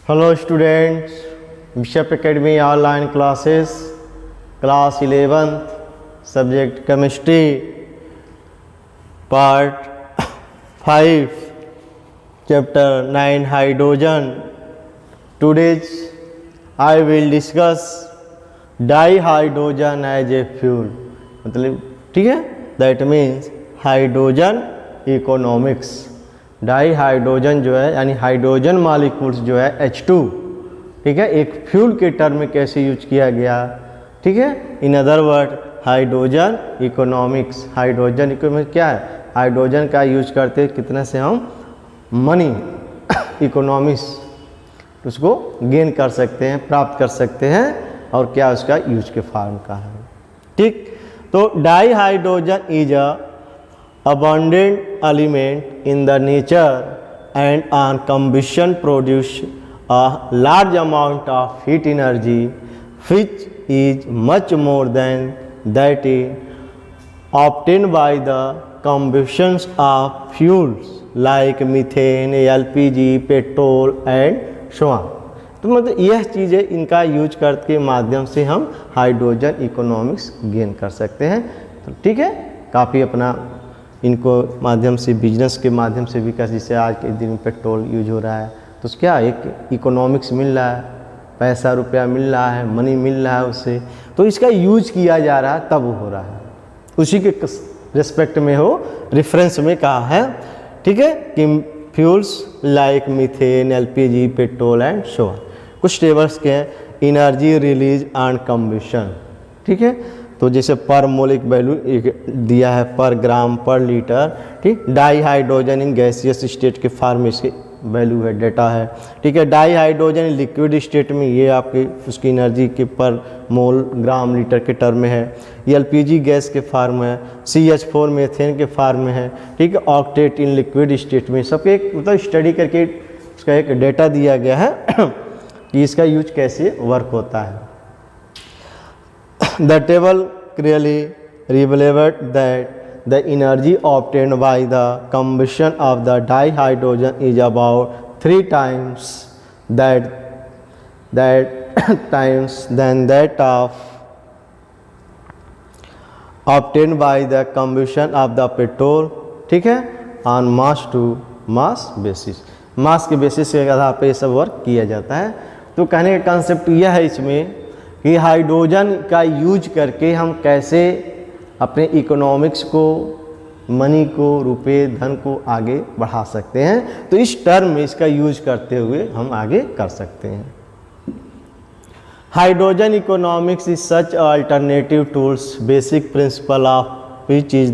Hello students, Bishop Academy online classes, class 11th, subject chemistry, part 5, chapter 9 hydrogen. Today I will discuss dihydrogen as a fuel. मतलब ठीक है, that means hydrogen economics. Di hydrogen जो है यानी hydrogen molecules जो है H2, ठीक है, एक फ्यूल के टर्म में कैसे यूज किया गया, ठीक है। In other word hydrogen economics. Hydrogen economics क्या है? हाइड्रोजन का यूज करते कितने से हम मनी इकोनॉमिक्स उसको गेन कर सकते हैं, प्राप्त कर सकते हैं, और क्या उसका यूज के फॉर्म का है, ठीक। तो di hydrogen is a abundant element in the nature and on combustion produce a large amount of heat energy which is much more than that obtained by the combustions of fuels like methane, LPG, petrol and so on। तो मतलब यह चीज़ें इनका use करके माध्यम से हम hydrogen economics gain कर सकते हैं। तो ठीक है, काफ़ी अपना इनको माध्यम से बिजनेस के माध्यम से भी कर, जैसे आज के दिन में पेट्रोल यूज हो रहा है तो क्या एक इकोनॉमिक्स मिल रहा है, पैसा रुपया मिल रहा है, मनी मिल रहा है उससे, तो इसका यूज किया जा रहा है तब हो रहा है, उसी के रिस्पेक्ट में हो रेफरेंस में कहा है, ठीक है, कि fuels like methane, LPG, petrol and so on. कुछ टेबल्स के हैं, एनर्जी रिलीज एंड कम्बशन, ठीक है। तो जैसे पर मोल एक वैल्यू दिया है, पर ग्राम पर लीटर, ठीक। Di hydrogen in gaseous state के फॉर्म में इसके वैल्यू है, डेटा है, ठीक है। Di hydrogen in liquid state में ये आपकी उसकी एनर्जी के पर मोल ग्राम लीटर के टर्म में है। ये LPG गैस के फॉर्म है, CH4 मीथेन के फॉर्म में है, ठीक है। ऑक्टेट इन लिक्विड स्टेट में, सबके एक मतलब स्टडी करके उसका एक डेटा दिया गया है कि इसका यूज कैसे वर्क होता है। The table clearly revealed that the energy obtained by the combustion of the dihydrogen is about 3 times times than that of obtained by the combustion of the petrol, ठीक है, on mass to mass basis। मास के basis के आधार पर ये सब work किया जाता है। तो कहने का कंसेप्ट यह है इसमें कि हाइड्रोजन का यूज करके हम कैसे अपने इकोनॉमिक्स को, मनी को, रुपए धन को आगे बढ़ा सकते हैं। तो इस टर्म में इसका यूज करते हुए हम आगे कर सकते हैं। Hydrogen economics is such alternative tools, basic principle of which is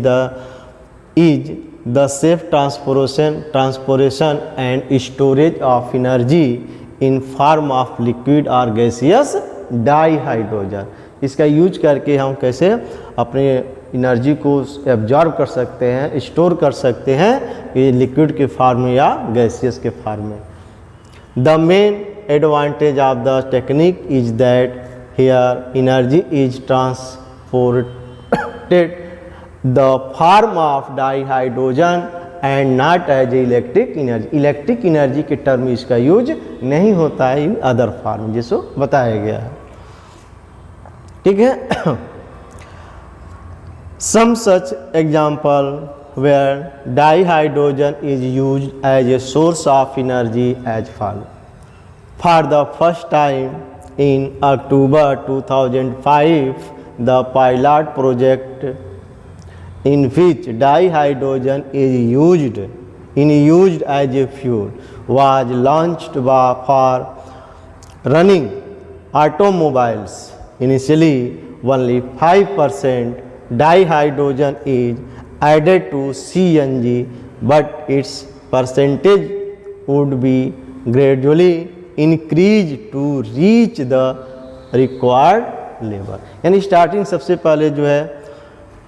the safe transportation and storage of energy in form of liquid और गैसियस डाई हाइड्रोजन। इसका यूज करके हम कैसे अपने एनर्जी को एब्जॉर्ब कर सकते हैं, स्टोर कर सकते हैं, ये लिक्विड के फॉर्म में या गैसियस के फॉर्म में। The main advantage of the technique is that here energy is transported the form of dihydrogen and not as electric energy. Electric energy के टर्म में इसका यूज नहीं होता है इन अदर फॉर्म, जिसको बताया गया है, ठीक है। Some such example where dihydrogen is use as a source of energy as follow. For the first time in October 2005 the pilot project in which dihydrogen is used as a fuel was launched for running automobiles. Initially only 5% dihydrogen is added to CNG, but its percentage would be gradually increased to reach the required level। यानी starting सबसे पहले जो है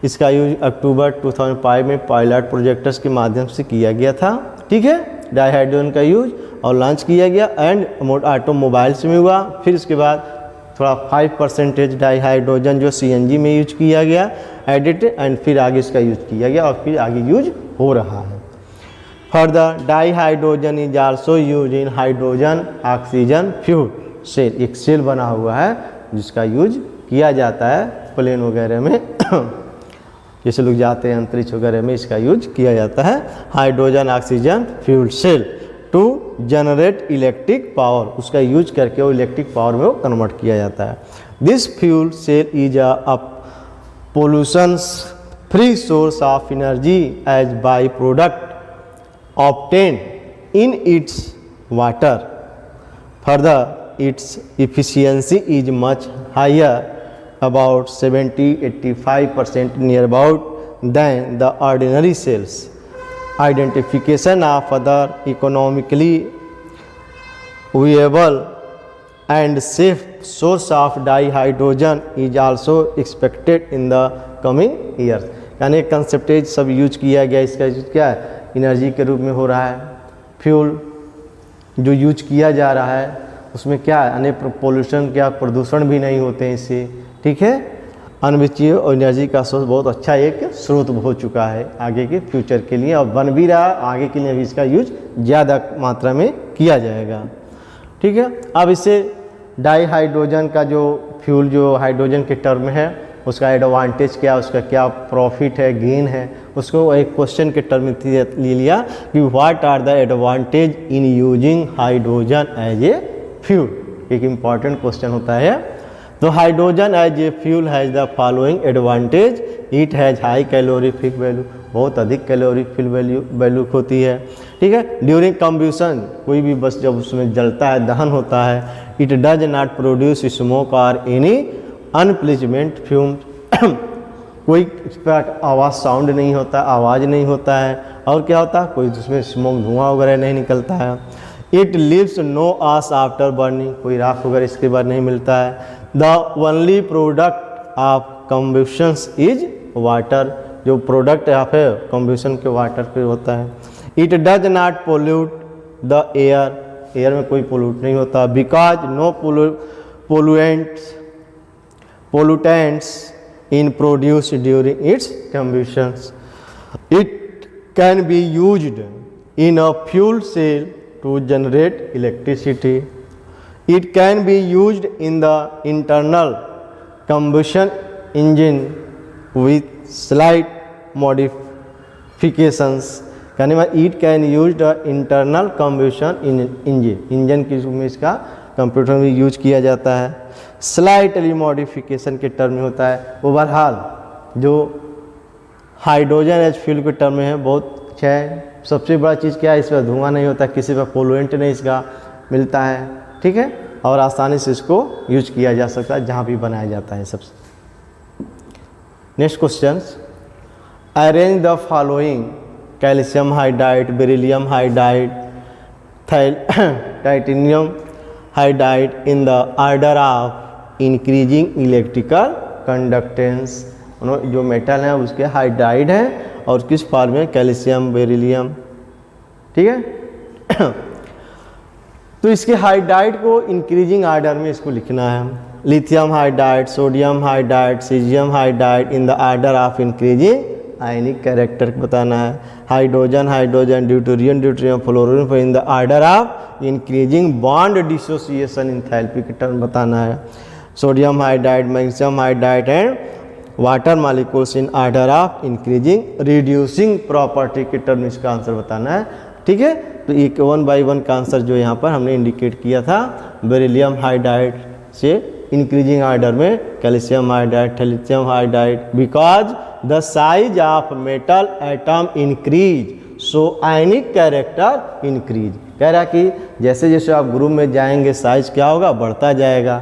इसका use अक्टूबर 2005 में pilot projects के माध्यम से किया गया था, ठीक है, डाईहाइड्रोजन का यूज, और लॉन्च किया गया एंड ऑटोमोबाइल्स में हुआ। फिर इसके बाद थोड़ा 5% डाईहाइड्रोजन जो CNG में यूज किया गया एडिट, एंड फिर आगे इसका यूज किया गया और फिर आगे यूज हो रहा है। Further dihydrogen is also use in hydrogen oxygen fuel cell. एक सेल बना हुआ है जिसका यूज किया जाता है प्लेन वगैरह में जैसे लोग जाते हैं अंतरिक्ष वगैरह में, इसका यूज किया जाता है hydrogen oxygen fuel cell to generate electric power. उसका यूज करके वो इलेक्ट्रिक पावर में वो कन्वर्ट किया जाता है। This fuel cell is a pollution free source of energy as by product obtained in its water. Further, its efficiency is much higher, about 70-85% near about than the ordinary cells. Identification of other economically viable and safe source of dihydrogen is also expected in the coming years. यानी कंसेप्टेज सब use किया गया, इसका use क्या है, energy के रूप में हो रहा है। फ्यूल जो यूज किया जा रहा है उसमें क्या है, अनेक पोल्यूशन क्या प्रदूषण भी नहीं होते हैं इससे, ठीक है। अनविच्छेद्य और एनर्जी का सोर्स बहुत अच्छा एक स्रोत हो चुका है आगे के फ्यूचर के लिए, और बन भी रहा, आगे के लिए भी इसका यूज ज़्यादा मात्रा में किया जाएगा, ठीक है। अब इससे डाईहाइड्रोजन का जो फ्यूल जो हाइड्रोजन के टर्म है उसका एडवांटेज क्या, उसका क्या प्रॉफिट है, गेन है, उसको एक क्वेश्चन के टर्म में ले लिया कि what are the advantage in using hydrogen as a fuel. एक इम्पॉर्टेंट क्वेश्चन होता है। तो hydrogen as a fuel has the following advantage, it has high calorific value, बहुत अधिक कैलोरीफिक वैल्यू होती है, ठीक है। ड्यूरिंग कम्ब्यूशन, कोई भी बस जब उसमें जलता है, दहन होता है, it does not produce smoke और एनी अनप्लेजमेंट फ्यूम कोई इस पर आवाज़ साउंड नहीं होता, आवाज़ नहीं होता है, और क्या होता है, कोई उसमें स्मोक धुआं वगैरह नहीं निकलता है। It lives no ash after burning, कोई राख वगैरह इसके बाद नहीं मिलता है। The only product of combustions is water, जो प्रोडक्ट यहाँ पे कम्ब्यूशन के वाटर पे होता है। It does not pollute the air, air में कोई पोल्यूट नहीं होता, because no pollutants in produced during its combustion. It can be used in a fuel cell to generate electricity. It can be used in the internal combustion engine with slight modifications. कहने में it can use the internal combustion engine, engine के रूप में इसका computer में use किया जाता है। स्लाइटली मॉडिफिकेशन के टर्म में होता है। ओवरऑल जो हाइड्रोजन एज फ्यूल के टर्म में है बहुत अच्छा है। सबसे बड़ा चीज़ क्या है, इस पर धुआं नहीं होता, किसी पर पोलुएंट नहीं इसका मिलता है, ठीक है, और आसानी से इसको यूज किया जा सकता है जहाँ भी बनाया जाता है सबसे। Next question, arrange the following calcium hydride, beryllium hydride, titanium hydride in the order of increasing electrical conductance. जो मेटल है उसके हाइड्राइड है और किस फॉर्म में, कैल्शियम, बेरिलियम, ठीक है। तो इसके हाइड्राइड को इंक्रीजिंग ऑर्डर में इसको लिखना है। Lithium hydride, sodium hydride, caesium hydride in the order of increasing ionic character बताना है। Hydrogen, hydrogen, deuterium, deuterium, fluorine in the order of increasing bond dissociation enthalpy के टर्म बताना है। Sodium hydride, magnesium hydride and water molecules in order of increasing reducing property के term इसका answer बताना है, ठीक है। तो एक 1 by 1 का आंसर जो यहाँ पर हमने इंडिकेट किया था, बेरिलियम हाइड्राइड से इंक्रीजिंग ऑर्डर में calcium hydride, lithium hydride, because the size of metal atom increase so ionic character increase. कह रहा कि जैसे जैसे आप ग्रुप में जाएंगे साइज क्या होगा, बढ़ता जाएगा,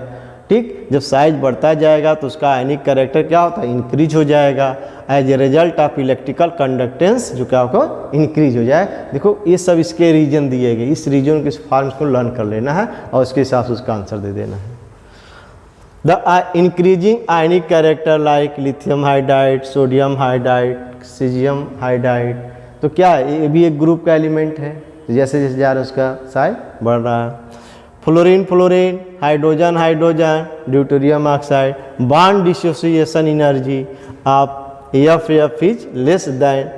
ठीक। जब साइज बढ़ता जाएगा तो उसका आयनिक कैरेक्टर क्या होता है, इंक्रीज हो जाएगा। As a result of electrical conductance जो क्या होगा, इंक्रीज हो जाए। देखो ये सब इसके रीजन दिए गए, इस रीजन के फॉर्म्स को लर्न कर लेना है और उसके हिसाब से उसका आंसर दे देना है। The increasing ionic character like lithium hydride, sodium hydride, cesium hydride, तो क्या है, ये भी एक ग्रुप का एलिमेंट है, जैसे जैसे जा रहा है उसका साइज बढ़ रहा है। Fluorine, fluorine, hydrogen, hydrogen, deuterium oxide, bond dissociation energy of F is less than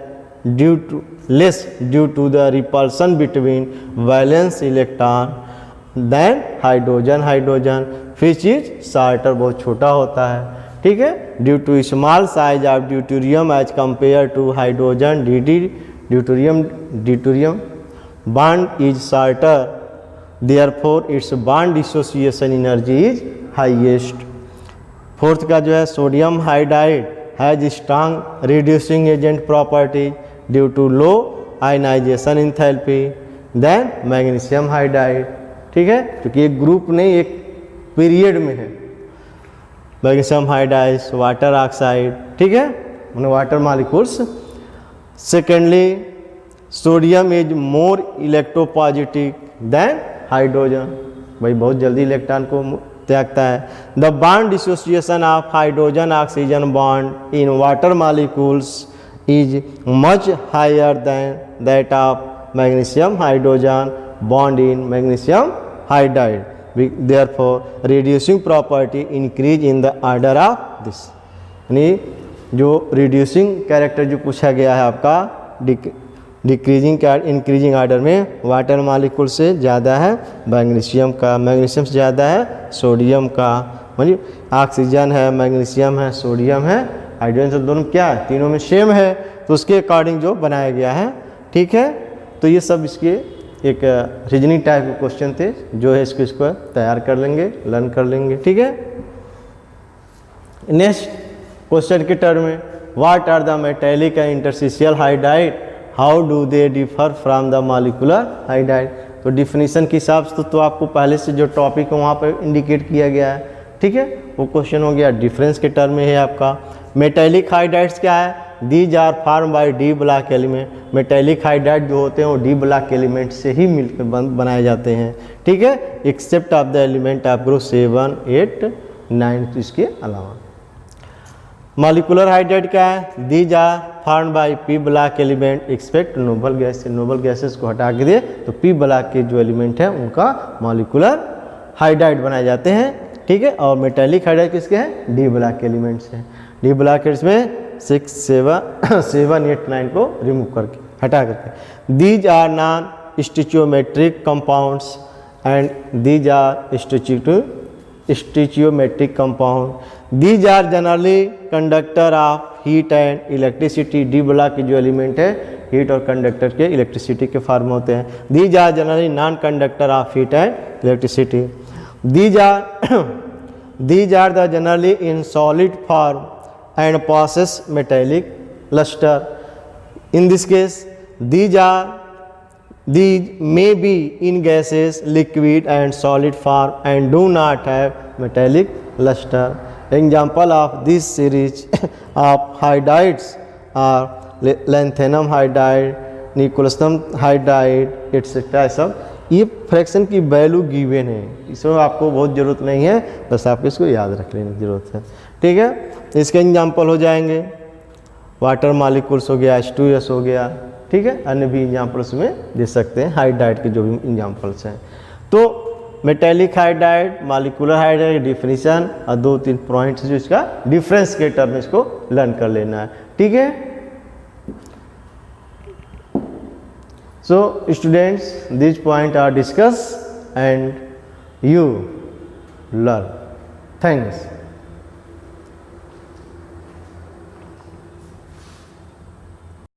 due to the repulsion between valence electron than hydrogen which is shorter, बहुत छोटा होता है, ठीक है। Due to small size of deuterium as compare to hydrogen deuterium bond is shorter, therefore its bond dissociation energy is highest. Fourth का जो है sodium hydride has strong reducing agent property due to low ionization enthalpy than magnesium hydride, ठीक है, क्योंकि एक group नहीं एक period में है। मैग्नीशियम हाइड्राइड वाटर ऑक्साइड, ठीक है, water molecules. Secondly sodium is more electropositive than hydrogen, भाई बहुत जल्दी इलेक्ट्रॉन को त्यागता है। The bond dissociation of hydrogen oxygen bond in water molecules is much higher than that of magnesium hydrogen bond in magnesium hydride, therefore reducing property increase in the order of this। यानी जो reducing character जो पूछा गया है आपका decreasing increasing order में water molecule से ज़्यादा है मैग्नीशियम का, मैग्नीशियम से ज़्यादा है सोडियम का, मतलब ऑक्सीजन है, मैग्नीशियम है, सोडियम है, हाइड्रोजन से दोनों क्या है, तीनों में सेम है, तो उसके अकॉर्डिंग जो बनाया गया है, ठीक है। तो ये सब इसके एक रीजनिंग टाइप के क्वेश्चन थे, जो है इसको तैयार कर लेंगे, लर्न कर लेंगे, ठीक है। नेक्स्ट क्वेश्चन के टर्म में what are the metallic and interstitial hydride, how do they differ from the molecular hydride. तो डिफिनीशन के हिसाब से तो आपको पहले से जो टॉपिक है वहाँ पर इंडिकेट किया गया है, ठीक है, वो क्वेश्चन हो गया। डिफरेंस के टर्म में है आपका मेटेलिक हाइड्राइड्स क्या है, these are form by D block element. Metallic hydride जो होते हैं वो डी ब्लॉक एलिमेंट से ही मिलकर बनाए जाते हैं, ठीक है, except of the element of group 7, 8, 9, तो इसके अलावा। मॉलिक्यूलर हाइड्राइड क्या है, these are form by P block element except noble gas. Noble gases को हटा के दे तो पी ब्लॉक के जो एलिमेंट हैं उनका मॉलिक्यूलर हाइड्राइड बनाए जाते हैं, ठीक है। और मेटेलिक हाइड्राइड किसके हैं, डी ब्लॉक एलिमेंट्स हैं। डी ब्लॉक में 6, 7, 8, 9 को रिमूव करके हटा करके। These are non stoichiometric compounds and these are stoichiometric compound. These are generally conductor of heat and electricity. D block के जो एलिमेंट है हीट और कंडक्टर के इलेक्ट्रिसिटी के फॉर्म होते हैं। These are generally non conductor of heat and electricity. These are the generally in solid form and possess metallic luster. In this case, these may be in gases, liquid and solid form and do not have metallic luster. Example of this series of hydrides are lanthanum hydride, nicolosanum hydride, etc. सब ये fraction की value given है, इसमें आपको बहुत ज़रूरत नहीं है, बस आपको इसको याद रख लेने की ज़रूरत है, ठीक है। इसके एग्जाम्पल हो जाएंगे वाटर मॉलिक्यूल्स हो गया, H2S हो गया, ठीक है, अन्य भी एग्जाम्पल्स में दे सकते हैं हाइड्राइड के जो भी एग्जाम्पल्स हैं। तो metallic hydride, molecular hydride definition और 2-3 पॉइंट्स जो इसका डिफरेंस के टर्म में इसको लर्न कर लेना है, ठीक है। So students, these points are discussed and you learn. Thanks.